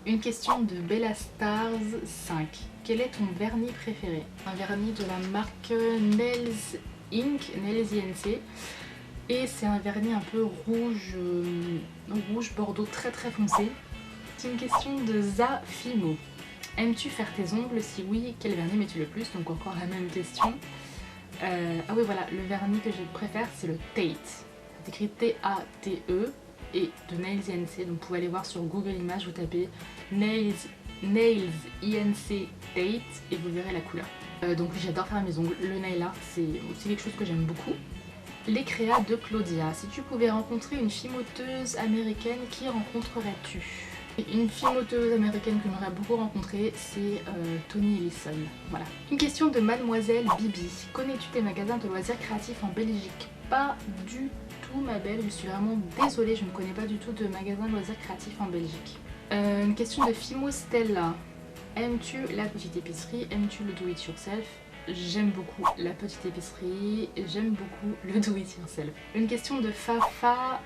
Une question de Bella Stars 5. Quel est ton vernis préféré? Un vernis de la marque Nails Inc, Nails INC. Et c'est un vernis un peu rouge, rouge bordeaux très foncé. C'est une question de Zafimo. Aimes-tu faire tes ongles? Si oui, quel vernis mets-tu le plus? Donc encore la même question. Ah oui voilà, le vernis que je préfère c'est le Tate. C'est écrit T-A-T-E et de Nails INC. Donc vous pouvez aller voir sur Google Images, vous tapez Nails INC Tate et vous verrez la couleur. Donc j'adore faire mes ongles. Le nail art c'est aussi quelque chose que j'aime beaucoup. Les créas de Claudia. Si tu pouvais rencontrer une fimoteuse américaine, qui rencontrerais-tu? Une fimoteuse américaine que j'aimerais beaucoup rencontrer, c'est Tony Ellison. Voilà. Une question de Mademoiselle Bibi. Connais-tu des magasins de loisirs créatifs en Belgique? Pas du tout ma belle, je suis vraiment désolée, je ne connais pas du tout de magasins de loisirs créatifs en Belgique. Une question de Fimo Stella. Aimes-tu la petite épicerie? Aimes-tu le do-it-yourself? J'aime beaucoup la petite épicerie, j'aime beaucoup le do-it-yourself. Une question de Fafa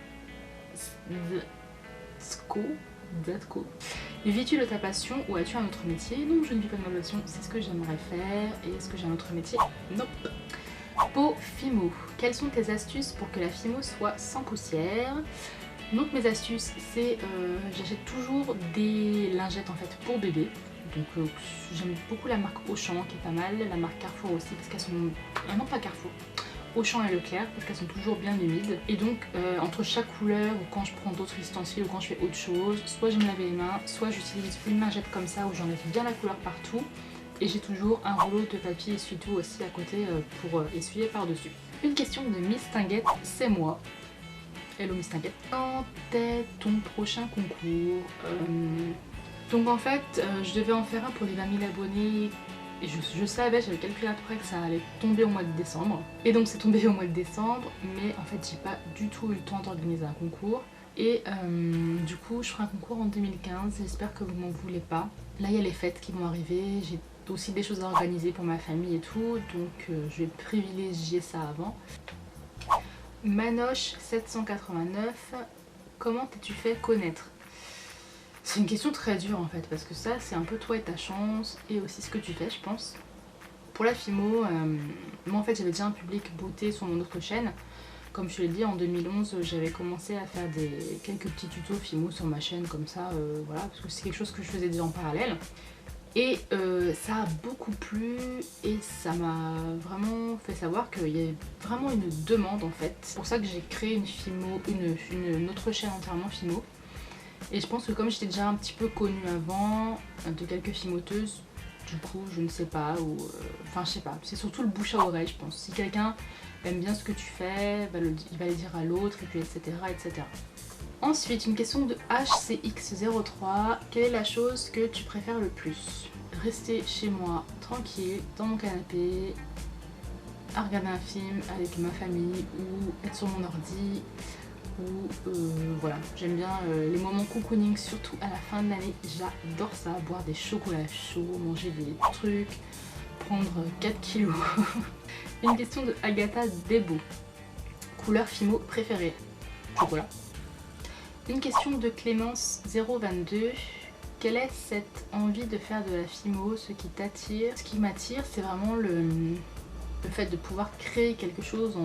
Zatko. Vis-tu de ta passion ou as-tu un autre métier? Non, je ne vis pas de ma passion, c'est ce que j'aimerais faire. Et est-ce que j'ai un autre métier? Nope. Peau Fimo. Quelles sont tes astuces pour que la Fimo soit sans poussière? Donc mes astuces, c'est j'achète toujours des lingettes en fait pour bébé. Donc j'aime beaucoup la marque Auchan qui est pas mal, la marque Carrefour aussi parce qu'elles sont... non pas Carrefour, Auchan et Leclerc parce qu'elles sont toujours bien humides. Et donc entre chaque couleur ou quand je prends d'autres ustensiles ou quand je fais autre chose, soit je me lave les mains, soit j'utilise une lingette comme ça où j'enlève bien la couleur partout. Et j'ai toujours un rouleau de papier essuie-tout aussi à côté pour essuyer par-dessus. Une question de Miss Tinguette, c'est moi. Hello Miss Tinguette. Quand est ton prochain concours? Donc en fait, je devais en faire un pour les 20 000 abonnés et je savais, j'avais calculé après que ça allait tomber au mois de décembre. Et donc c'est tombé au mois de décembre, mais en fait j'ai pas du tout eu le temps d'organiser un concours. Et du coup je ferai un concours en 2015, j'espère que vous m'en voulez pas. Là il y a les fêtes qui vont arriver, j'ai aussi des choses à organiser pour ma famille et tout, donc je vais privilégier ça avant. Manoche 789, comment t'es-tu fait connaître? C'est une question très dure en fait, parce que ça c'est un peu toi et ta chance, et aussi ce que tu fais je pense. Pour la Fimo, moi en fait j'avais déjà un public beauté sur mon autre chaîne. Comme je te l'ai dit, en 2011 j'avais commencé à faire quelques petits tutos Fimo sur ma chaîne comme ça, voilà, parce que c'est quelque chose que je faisais déjà en parallèle. Et ça a beaucoup plu et ça m'a vraiment fait savoir qu'il y avait vraiment une demande en fait. C'est pour ça que j'ai créé une Fimo, une autre chaîne entièrement Fimo. Et je pense que comme j'étais déjà un petit peu connue avant de quelques fimoteuses, du coup je ne sais pas, ou enfin je sais pas, c'est surtout le bouche à oreille je pense. Si quelqu'un aime bien ce que tu fais, il va le dire à l'autre et puis etc. etc. Ensuite une question de HCX03, quelle est la chose que tu préfères le plus? Rester chez moi tranquille, dans mon canapé, à regarder un film avec ma famille ou être sur mon ordi. Ou voilà, j'aime bien les moments cocooning, surtout à la fin de l'année, j'adore ça, boire des chocolats chauds, manger des trucs, prendre 4 kilos. Une question de Agatha Debo, couleur Fimo préférée? Chocolat. Une question de Clémence 022, quelle est cette envie de faire de la Fimo, ce qui t'attire? Ce qui m'attire c'est vraiment le fait de pouvoir créer quelque chose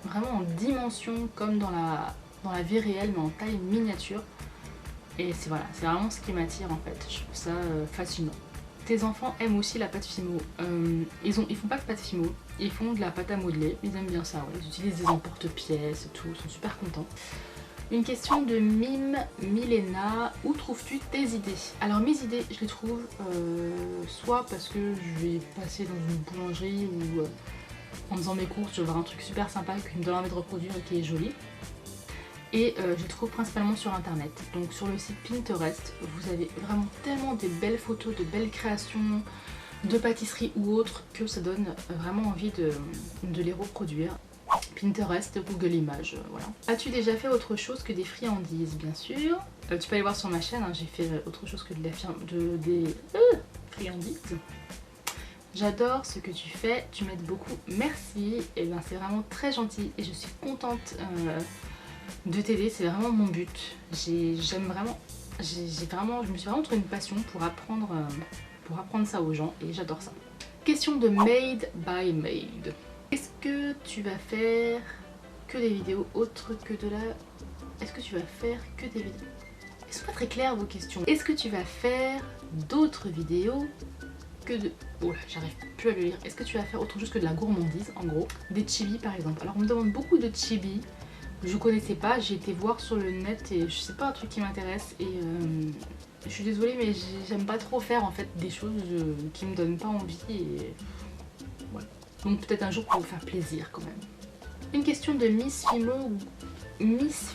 vraiment en dimension comme dans la vie réelle mais en taille miniature. Et c'est voilà, c'est vraiment ce qui m'attire en fait, je trouve ça fascinant. Tes enfants aiment aussi la pâte Fimo. Ils font pas de pâte Fimo, ils font de la pâte à modeler, ils aiment bien ça, ouais. Ils utilisent des emporte-pièces et tout, ils sont super contents. Une question de Mime Milena, où trouves-tu tes idées? Alors mes idées, je les trouve soit parce que je vais passer dans une boulangerie ou en faisant mes courses, je vais voir un truc super sympa qui me donne envie de reproduire et qui est joli. Et je les trouve principalement sur internet. Donc sur le site Pinterest, vous avez vraiment tellement de belles photos, de belles créations, de pâtisseries ou autres, que ça donne vraiment envie de les reproduire. Pinterest, Google Images, voilà. As-tu déjà fait autre chose que des friandises? Bien sûr. Tu peux aller voir sur ma chaîne, hein, j'ai fait autre chose que des friandises. J'adore ce que tu fais, tu m'aides beaucoup, merci. Et bien c'est vraiment très gentil et je suis contente de t'aider, c'est vraiment mon but. J'aime vraiment je me suis vraiment trouvé une passion pour apprendre ça aux gens et j'adore ça. Question de Made by Made. Est-ce que tu vas faire que des vidéos autres que de la... Est-ce que tu vas faire que des vidéos... Elles sont pas très claires vos questions. Est-ce que tu vas faire d'autres vidéos que de... Oh là, j'arrive plus à le lire. Est-ce que tu vas faire autre chose que de la gourmandise, en gros? Des chibis par exemple. Alors on me demande beaucoup de chibis. Je connaissais pas, j'ai été voir sur le net et je sais pas, un truc qui m'intéresse et je suis désolée mais j'aime pas trop faire en fait des choses qui me donnent pas envie et voilà. Donc peut-être un jour pour vous faire plaisir quand même. Une question de Miss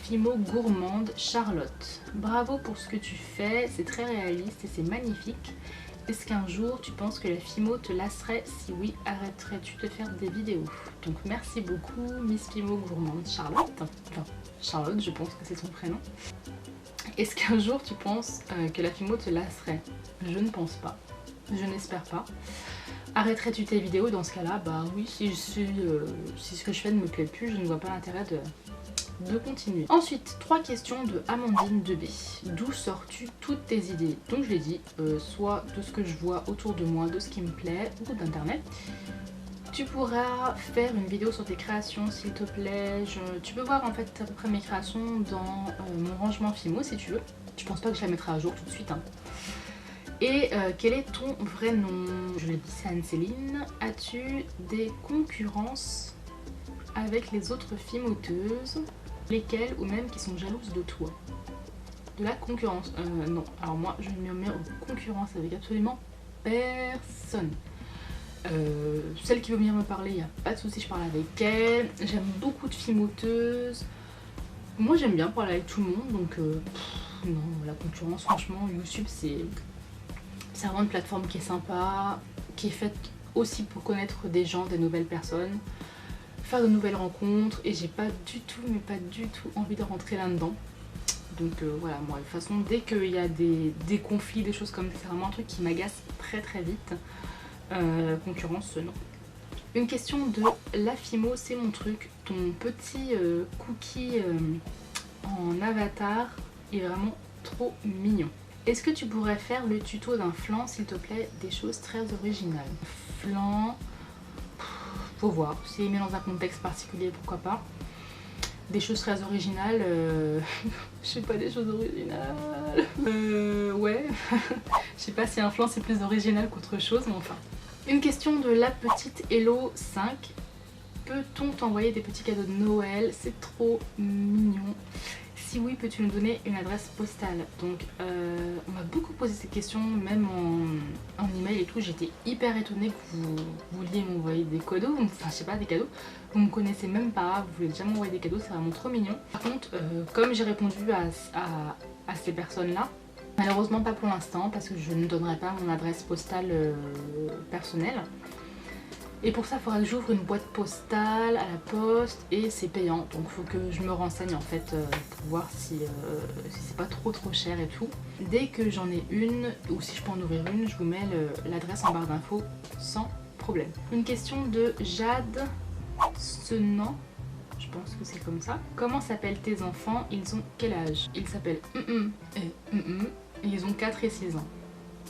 Fimo Gourmande Charlotte. Bravo pour ce que tu fais, c'est très réaliste et c'est magnifique. Est-ce qu'un jour tu penses que la Fimo te lasserait? Si oui, arrêterais-tu de faire des vidéos? Donc merci beaucoup Miss Fimo Gourmande Charlotte. Enfin, Charlotte, je pense que c'est son prénom. Est-ce qu'un jour tu penses que la Fimo te lasserait? Je ne pense pas. Je n'espère pas. Arrêterais-tu tes vidéos dans ce cas-là? Bah oui, si ce que je fais ne me plaît plus, je ne vois pas l'intérêt de continuer. Ensuite, 3 questions de Amandine 2B. D'où sors-tu toutes tes idées? Donc je l'ai dit, soit de ce que je vois autour de moi, de ce qui me plaît, ou d'internet. Tu pourras faire une vidéo sur tes créations s'il te plaît. Tu peux voir en fait à peu près mes créations dans mon rangement Fimo si tu veux. Je pense pas que je la mettrai à jour tout de suite. Hein. Et quel est ton vrai nom? Je le dis, c'est Anne-Céline. As-tu des concurrences avec les autres fimoteuses? Lesquelles ou même qui sont jalouses de toi? De la concurrence? Non. Alors moi, je ne me mets en concurrence avec absolument personne. Celle qui veut venir me parler, il n'y a pas de souci, je parle avec elle. J'aime beaucoup de fimoteuses. Moi, j'aime bien parler avec tout le monde, donc non, la concurrence, franchement, YouTube, c'est vraiment une plateforme qui est sympa, qui est faite aussi pour connaître des gens, des nouvelles personnes, faire de nouvelles rencontres, et j'ai pas du tout, mais pas du tout envie de rentrer là-dedans. Donc voilà, moi de toute façon, dès qu'il y a des conflits, des choses comme ça, c'est vraiment un truc qui m'agace très très vite. Concurrence, non. Une question de la Fimo, c'est mon truc. Ton petit cookie en avatar est vraiment trop mignon. Est-ce que tu pourrais faire le tuto d'un flan, s'il te plaît? Des choses très originales. Flan, faut voir. S'il met dans un contexte particulier, pourquoi pas. Des choses très originales, je sais pas, des choses originales. Ouais. Je sais pas si un flan c'est plus original qu'autre chose, mais enfin. Une question de la petite Hello 5. Peut-on t'envoyer des petits cadeaux de Noël? C'est trop mignon. Si oui, peux-tu nous donner une adresse postale? Donc on m'a beaucoup posé cette question, même en email et tout. J'étais hyper étonnée que vous vouliez m'envoyer des cadeaux, enfin je sais pas, des cadeaux. Vous me connaissez même pas, vous voulez déjà m'envoyer des cadeaux, c'est vraiment trop mignon. Par contre, comme j'ai répondu à ces personnes-là, malheureusement pas pour l'instant, parce que je ne donnerai pas mon adresse postale personnelle. Et pour ça, il faudra que j'ouvre une boîte postale à la poste et c'est payant. Donc il faut que je me renseigne en fait pour voir si c'est pas trop cher et tout. Dès que j'en ai une, ou si je peux en ouvrir une, je vous mets l'adresse en barre d'infos sans problème. Une question de Jade Senan. Je pense que c'est comme ça. Comment s'appellent tes enfants? Ils ont quel âge? Ils s'appellent et ils ont 4 et 6 ans.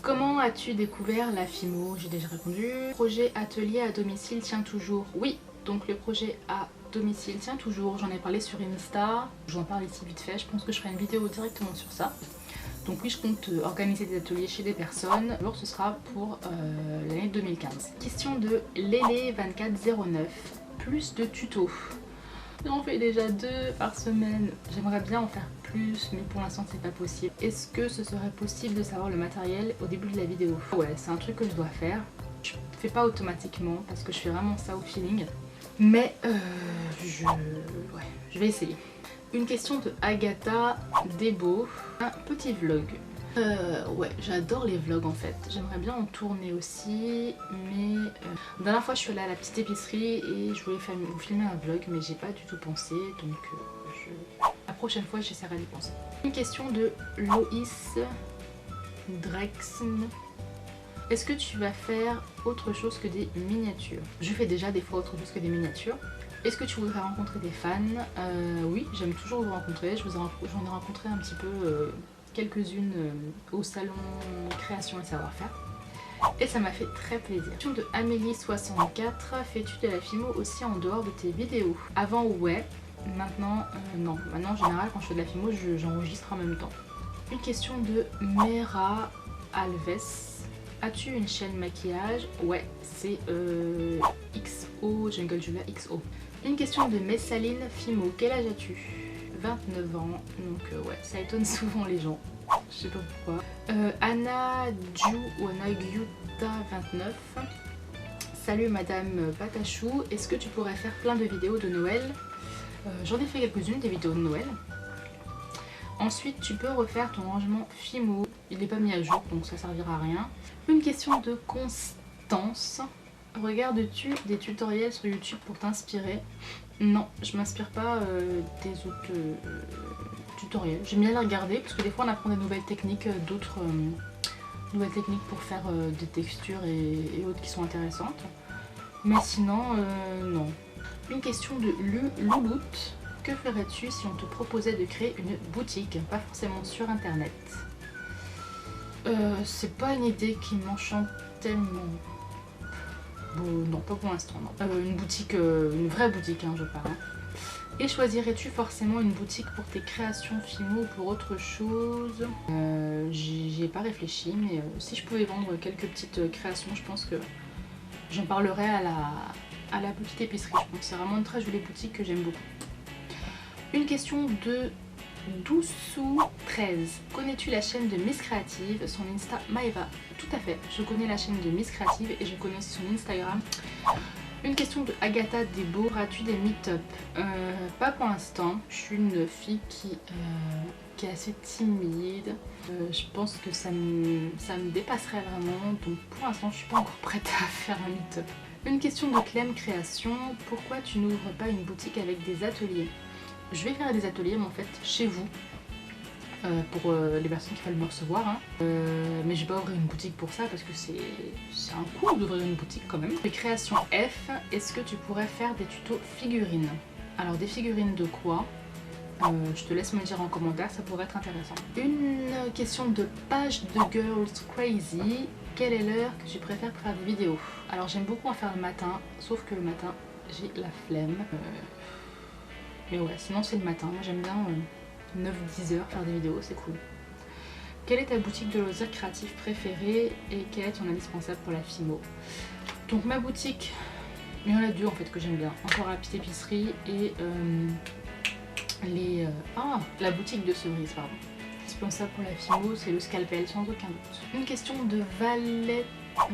Comment as-tu découvert la Fimo? J'ai déjà répondu. Projet atelier à domicile tient toujours. Oui, donc le projet à domicile tient toujours. J'en ai parlé sur Insta. J'en parle ici vite fait. Je pense que je ferai une vidéo directement sur ça. Donc oui, je compte organiser des ateliers chez des personnes. Alors ce sera pour l'année 2015. Question de Lélé2409. Plus de tutos. J'en fais déjà 2 par semaine. J'aimerais bien en faire plus, mais pour l'instant c'est pas possible. Est-ce que ce serait possible de savoir le matériel au début de la vidéo? Ouais, c'est un truc que je dois faire. Je fais pas automatiquement parce que je fais vraiment ça au feeling. Mais je vais essayer. Une question de Agatha Debo. Un petit vlog. Ouais, j'adore les vlogs en fait. J'aimerais bien en tourner aussi, mais la dernière fois je suis allée à la petite épicerie et je voulais vous filmer un vlog, mais j'ai pas du tout pensé, donc la prochaine fois j'essaierai d'y penser. Une question de Loïs Drexen. Est-ce que tu vas faire autre chose que des miniatures? Je fais déjà des fois autre chose que des miniatures. Est-ce que tu voudrais rencontrer des fans? Oui, j'aime toujours vous rencontrer. J'en ai rencontré un petit peu quelques-unes au salon création et savoir-faire. Et ça m'a fait très plaisir. Question de Amélie64, fais-tu de la filmo aussi en dehors de tes vidéos? Avant ouais, maintenant non. Maintenant en général quand je fais de la filmo j'enregistre en même temps. Une question de Mera Alves. As-tu une chaîne maquillage? Ouais, c'est XO, Jungle Julia XO. Une question de Messaline Fimo. Quel âge as-tu? 29 ans, donc ouais, ça étonne souvent les gens. Je sais pas pourquoi. Anna Ju ou Anna Gyuta 29. Salut Madame Patachou, est-ce que tu pourrais faire plein de vidéos de Noël? J'en ai fait quelques-unes des vidéos de Noël. Ensuite, tu peux refaire ton rangement Fimo. Il n'est pas mis à jour, donc ça servira à rien. Une question de Constance. Regardes-tu des tutoriels sur YouTube pour t'inspirer? Non, je m'inspire pas des autres tutoriels. J'aime bien les regarder parce que des fois on apprend des nouvelles techniques, d'autres nouvelles techniques pour faire des textures et autres qui sont intéressantes. Mais sinon, non. Une question de Loulout. Que ferais-tu si on te proposait de créer une boutique, pas forcément sur internet? C'est pas une idée qui m'enchante tellement. Bon, non, pas pour l'instant, non. Une boutique, une vraie boutique, hein, je parle. Et choisirais-tu forcément une boutique pour tes créations Fimo ou pour autre chose? J'y ai pas réfléchi, mais si je pouvais vendre quelques petites créations, je pense que j'en parlerais à la petite épicerie. Je pense que c'est vraiment une très jolie boutique que j'aime beaucoup. Une question de Doussou13. Connais-tu la chaîne de Miss Créative? Son Insta Maeva. Tout à fait, je connais la chaîne de Miss Créative et je connais aussi son Instagram. Une question de Agatha Debo. As-tu des meet-up? Pas pour l'instant. Je suis une fille qui est assez timide. Je pense que ça me dépasserait vraiment. Donc pour l'instant, je suis pas encore prête à faire un meet-up. Une question de Clem Création. Pourquoi tu n'ouvres pas une boutique avec des ateliers? Je vais faire des ateliers, mais en fait, chez vous. Pour les personnes qui veulent me recevoir, hein. Mais je vais pas ouvrir une boutique pour ça parce que c'est un coût d'ouvrir une boutique quand même. Les créations F, est-ce que tu pourrais faire des tutos figurines? Alors des figurines de quoi? Je te laisse me dire en commentaire, ça pourrait être intéressant. Une question de Page de Girls Crazy. Quelle est l'heure que tu préfères pour faire des vidéos? Alors j'aime beaucoup en faire le matin, sauf que le matin j'ai la flemme. Mais ouais, sinon c'est le matin. Moi j'aime bien 9-10 heures faire des vidéos, c'est cool. Quelle est ta boutique de loisirs créatifs préférée et quel est ton indispensable pour la Fimo? Donc ma boutique, il y en a deux en fait que j'aime bien. Encore la petite épicerie et la boutique de cerises, pardon. Indispensable pour la Fimo, c'est le scalpel sans aucun doute. Une question de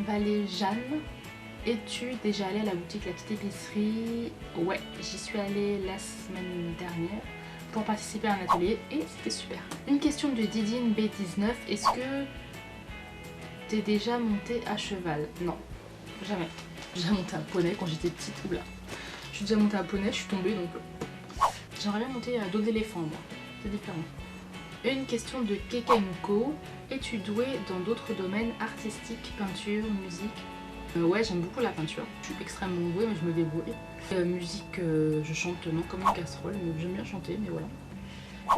Valéjane. Es-tu déjà allée à la boutique La Petite Épicerie? Ouais, j'y suis allée la semaine dernière pour participer à un atelier et c'était super. Une question de Didine B19. Est-ce que t'es déjà montée à cheval? Non, jamais. J'ai déjà monté à poney quand j'étais petite. Oula. Je suis déjà montée à poney, je suis tombée donc j'aimerais bien monter à dos d'éléphant moi. C'est différent. Une question de Kekenko. Es-tu douée dans d'autres domaines artistiques, peinture, musique? Ouais, j'aime beaucoup la peinture. Je suis extrêmement douée, mais je me débrouille. Musique, je chante non comme une casserole, mais j'aime bien chanter, mais voilà.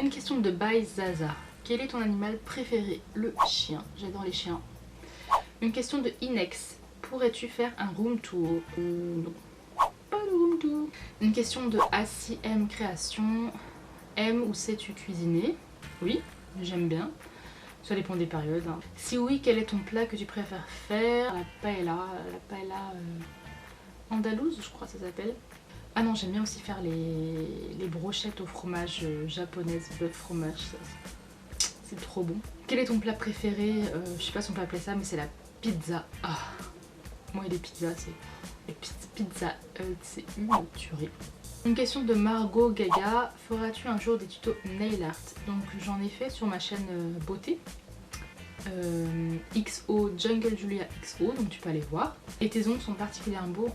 Une question de By Zaza. Quel est ton animal préféré? Le chien. J'adore les chiens. Une question de Inex. Pourrais-tu faire un room tour? Non. Pas de room tour. Une question de ACM Création. Aime ou sais-tu cuisiner? Oui, j'aime bien. Ça dépend des périodes. Hein. Si oui, quel est ton plat que tu préfères faire? La paella andalouse, je crois que ça s'appelle. Ah non, j'aime bien aussi faire les brochettes au fromage japonaises, bœuf fromage, c'est trop bon. Quel est ton plat préféré? Je sais pas si on peut appeler ça, mais c'est la pizza. Ah, moi et les pizzas, c'est une tuerie. Une question de Margot Gaga. Feras-tu un jour des tutos nail art? Donc j'en ai fait sur ma chaîne beauté. XO Jungle Julia XO, donc tu peux aller voir. Et tes ongles sont particulièrement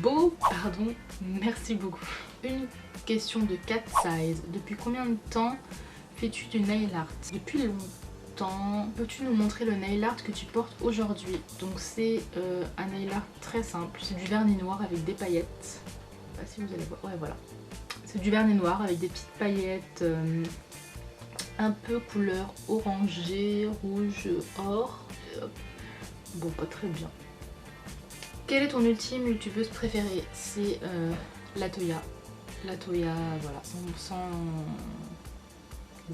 beaux. Pardon, merci beaucoup. Une question de Cat Size. Depuis combien de temps fais-tu du nail art? Depuis longtemps. Peux-tu nous montrer le nail art que tu portes aujourd'hui? Donc c'est un nail art très simple. C'est du vernis noir avec des paillettes. Je sais pas si vous allez voir. Ouais, voilà. C'est du vernis noir avec des petites paillettes un peu couleur orangé, rouge, or. Bon, pas très bien. Quelle est ton ultime youtubeuse préférée? C'est la Toya. La Toya, voilà, sans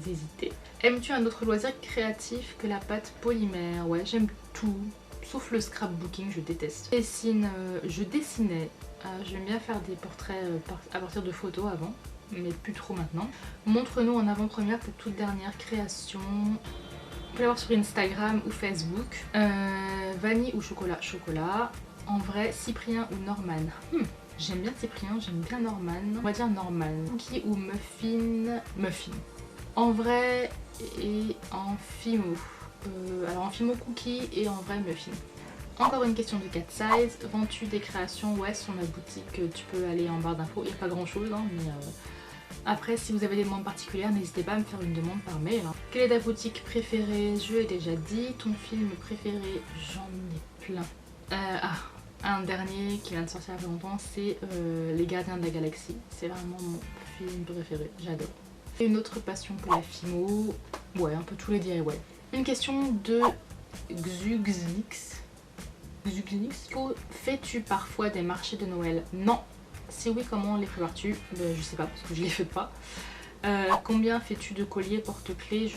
hésiter. Aimes-tu un autre loisir créatif que la pâte polymère? Ouais, j'aime tout, sauf le scrapbooking, je déteste. Je dessinais, j'aime bien faire des portraits à partir de photos avant, mais plus trop maintenant. Montre-nous en avant-première ta toute dernière création. Vous pouvez la voir sur Instagram ou Facebook. Vanille ou chocolat? Chocolat. En vrai, Cyprien ou Norman? J'aime bien Cyprien, j'aime bien Norman. On va dire Norman. Cookie ou muffin? Muffin. En vrai et en fimo. Alors en fimo cookie et en vrai muffin. Encore une question de cat size. Vends-tu des créations? Ouais, sur ma boutique, tu peux aller en barre d'infos. Il n'y a pas grand chose, hein, mais après, si vous avez des demandes particulières, n'hésitez pas à me faire une demande par mail. Hein. Quelle est ta boutique préférée? Je l'ai déjà dit. Ton film préféré? J'en ai plein. Un dernier qui vient de sortir il y a pas longtemps, c'est Les Gardiens de la Galaxie. C'est vraiment mon film préféré, j'adore. Et une autre passion pour la fimo, ouais, un peu tous les DIY. Une question de Xuxnix. Fais-tu parfois des marchés de Noël? Non. Si oui, comment les prépares-tu? Je sais pas, parce que je les fais pas. Combien fais-tu de colliers porte-clés?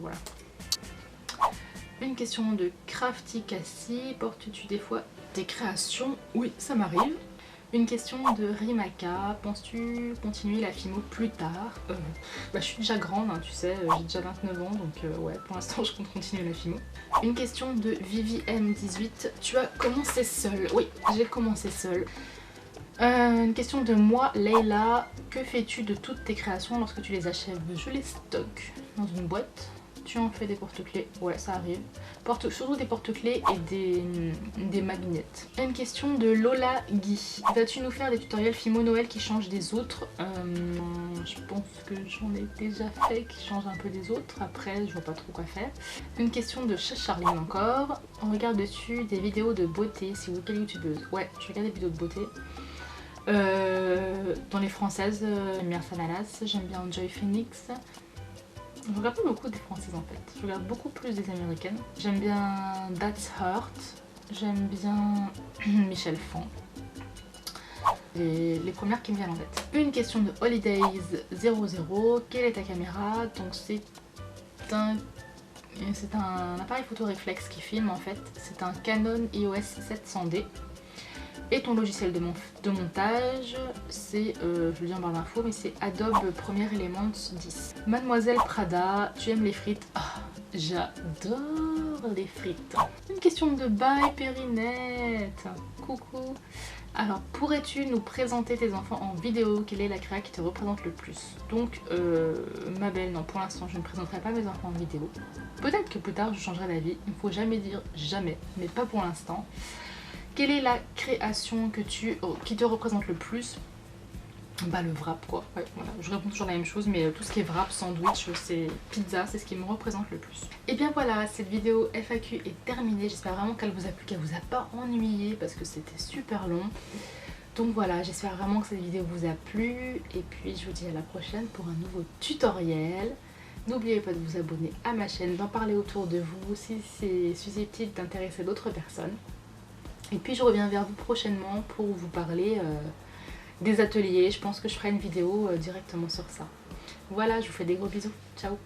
Voilà. Une question de Crafty Cassie. Portes-tu des fois des créations? Oui, ça m'arrive. Une question de Rimaka. Penses-tu continuer la fimo plus tard? Je suis déjà grande, hein, tu sais, j'ai déjà 29 ans, donc ouais, pour l'instant je compte continuer la fimo. Une question de ViviM18. Tu as commencé seule? Oui, j'ai commencé seule. Une question de moi, Leila. Que fais-tu de toutes tes créations lorsque tu les achèves? Je les stocke dans une boîte. Tu en fais des porte-clés? Ouais, ça arrive. Surtout des porte-clés et des magnettes. Une question de Lola Guy. Vas-tu nous faire des tutoriels Fimo Noël qui changent des autres? Je pense que j'en ai déjà fait qui changent un peu des autres. Après, je vois pas trop quoi faire. Une question de Charline encore. On regarde dessus des vidéos de beauté, si vous quelle youtubeuse? Ouais, je regarde des vidéos de beauté. Dans les françaises, j'aime bien Samalas, j'aime bien Joy Phoenix. Je regarde pas beaucoup des françaises en fait, je regarde beaucoup plus des américaines. J'aime bien That's Hurt, j'aime bien Michel Fan. Les premières qui me viennent en tête. Une question de Holidays00. Quelle est ta caméra? Donc c'est un appareil photo réflexe qui filme en fait. C'est un Canon EOS 700D. Et ton logiciel de montage, c'est, je le dis en barre d'infos, mais c'est Adobe Premiere Elements 10. Mademoiselle Prada, tu aimes les frites? Ah, j'adore les frites. Une question de Bye Périnette. Coucou. Alors, pourrais-tu nous présenter tes enfants en vidéo? Quelle est la créa qui te représente le plus? Donc, ma belle, non, pour l'instant, je ne présenterai pas mes enfants en vidéo. Peut-être que plus tard, je changerai d'avis. Il ne faut jamais dire jamais, mais pas pour l'instant. Quelle est la création qui te représente le plus? Bah le wrap quoi, ouais, voilà. Je réponds toujours la même chose, mais tout ce qui est wrap, sandwich, c'est pizza, c'est ce qui me représente le plus. Et bien voilà, cette vidéo FAQ est terminée, j'espère vraiment qu'elle vous a plu, qu'elle vous a pas ennuyé parce que c'était super long. Donc voilà, j'espère vraiment que cette vidéo vous a plu et puis je vous dis à la prochaine pour un nouveau tutoriel. N'oubliez pas de vous abonner à ma chaîne, d'en parler autour de vous si c'est susceptible d'intéresser d'autres personnes. Et puis je reviens vers vous prochainement pour vous parler des ateliers. Je pense que je ferai une vidéo directement sur ça. Voilà, je vous fais des gros bisous. Ciao!